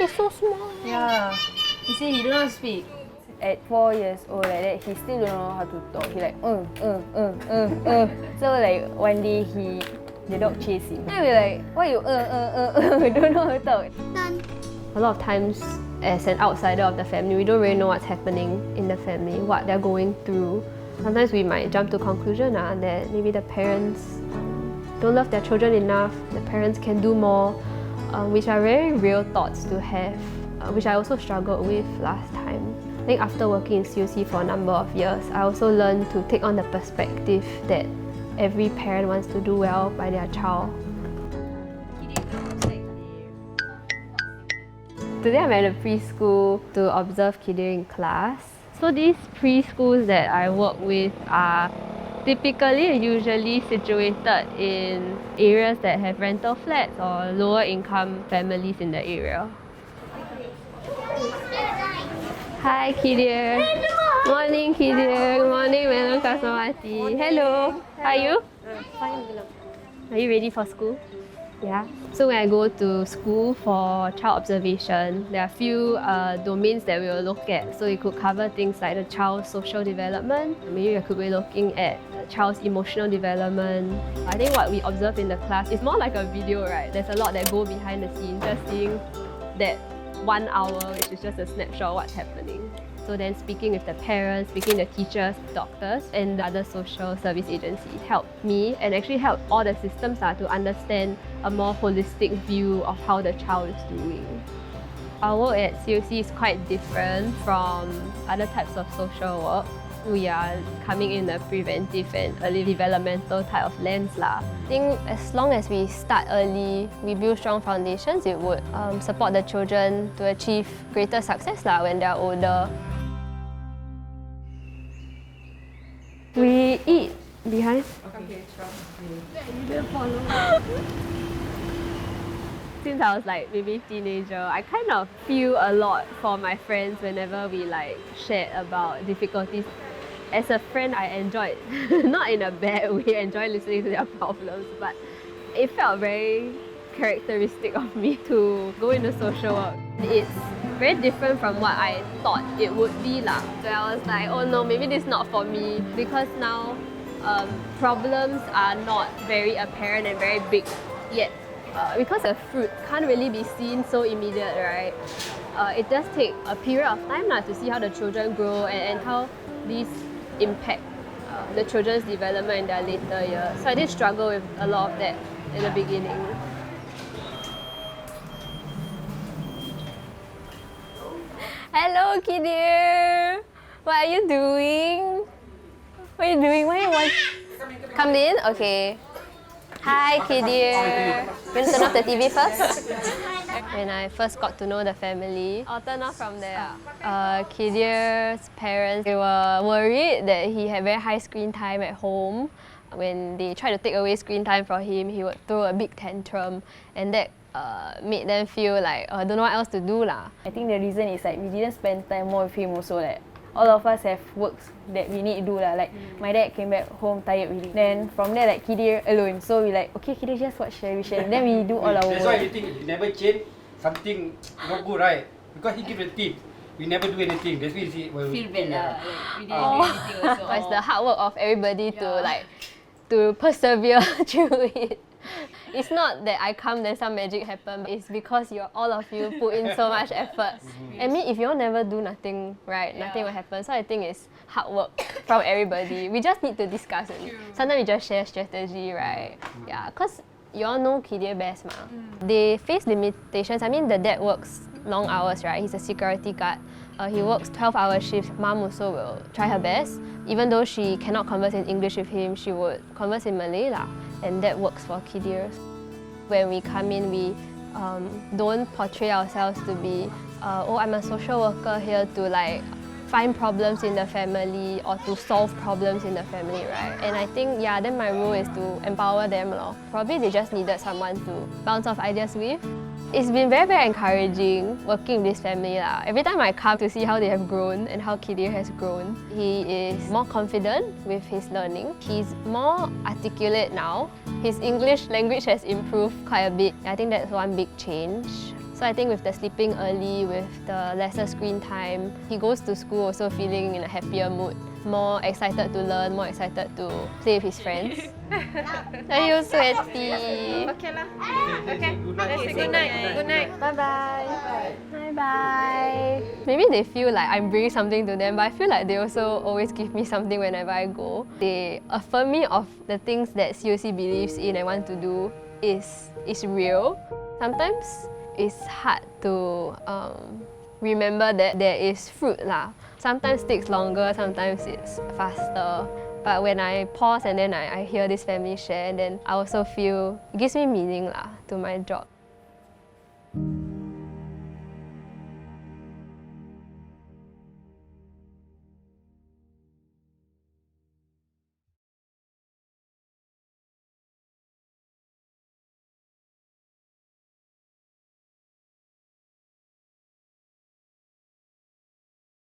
He's so small. Yeah. He said he don't speak. At 4 years old like that, he still don't know how to talk. He like So like one day the dog chased him. And we're like, why you don't know how to talk. Done. A lot of times, as an outsider of the family, we don't really know what's happening in the family, what they're going through. Sometimes we might jump to conclusion that maybe the parents don't love their children enough, the parents can do more, which are very real thoughts to have, which I also struggled with last time. I think after working in COC for a number of years, I also learned to take on the perspective that every parent wants to do well by their child. Today I'm at a preschool to observe Kidir in class. So these preschools that I work with are usually situated in areas that have rental flats or lower income families in the area. Hi Kidir. Morning Kidir. Good morning Madam Kasmawati. Hello. How are you? Fine. Are you ready for school? Yeah. So when I go to school for child observation, there are a few domains that we will look at. So it could cover things like the child's social development. Maybe we could be looking at the child's emotional development. I think what we observe in the class is more like a video, right? There's a lot that go behind the scenes, just seeing that 1 hour, which is just a snapshot of what's happening. So then speaking with the parents, speaking with the teachers, doctors and the other social service agencies helped me and actually helped all the systems to understand a more holistic view of how the child is doing. Our work at COC is quite different from other types of social work. We are coming in a preventive and early developmental type of lens. I think as long as we start early, we build strong foundations, it would support the children to achieve greater success when they are older. We eat behind. Okay, sure. Since I was maybe teenager, I kind of feel a lot for my friends whenever we shared about difficulties. As a friend, I enjoyed, not in a bad way, enjoy listening to their problems, but it felt very characteristic of me to go into social work. It's very different from what I thought it would be. So I was like, oh no, maybe this is not for me, because now problems are not very apparent and very big yet. Because the fruit can't really be seen so immediate, right? It does take a period of time to see how the children grow and how these impact the children's development in their later years. So I did struggle with a lot of that in the beginning. Hello, Kidir! What are you doing? What are you doing? Why you want... Come in? Okay. Hi, Kidir. Want to turn off the TV first? When I first got to know the family, I'll turn off from there. Kidir's parents, they were worried that he had very high screen time at home. When they tried to take away screen time from him, he would throw a big tantrum, and that made them feel like don't know what else to do. I think the reason is we didn't spend time more with him also. All of us have works that we need to do. My dad came back home tired really. Then from there Kidir alone. So we okay, Kidir just watch television. Then we do all our work. That's why you think he never change something not good, right? Because he give the tip. We never do anything. That's why he Feel bad we didn't do anything also. It's the hard work of everybody to persevere through it. It's not that I come then some magic happen, it's because all of you put in so much effort. I mean, if you all never do nothing, right, nothing will happen. So I think it's hard work from everybody. We just need to discuss it. Sometimes we just share strategy, right? Yeah, because you all know Kidir best. They face limitations. I mean, the dad works long hours, right? He's a security guard. He works 12-hour shifts. Mom also will try her best. Even though she cannot converse in English with him, she would converse in Malay. And that works for Kidir. When we come in, we don't portray ourselves to be, oh, I'm a social worker here to find problems in the family or to solve problems in the family, right? And I think, then my role is to empower them. Probably they just needed someone to bounce off ideas with. It's been very, very encouraging working with this family. Every time I come to see how they have grown and how Kidir has grown, he is more confident with his learning. He's more articulate now. His English language has improved quite a bit. I think that's one big change. So I think with the sleeping early, with the lesser screen time, he goes to school also feeling in a happier mood, more excited to learn, more excited to play with his friends. Are you sweaty? Okay lah. Okay. Good night. Let's say good night. Good night. Bye-bye. Bye-bye. Maybe they feel like I'm bringing something to them, but I feel like they also always give me something whenever I go. They affirm me of the things that COC believes in and want to do is real. Sometimes it's hard to remember that there is fruit lah. Sometimes it takes longer, sometimes it's faster. But when I pause and then I hear this family share, then I also feel it gives me meaning lah to my job.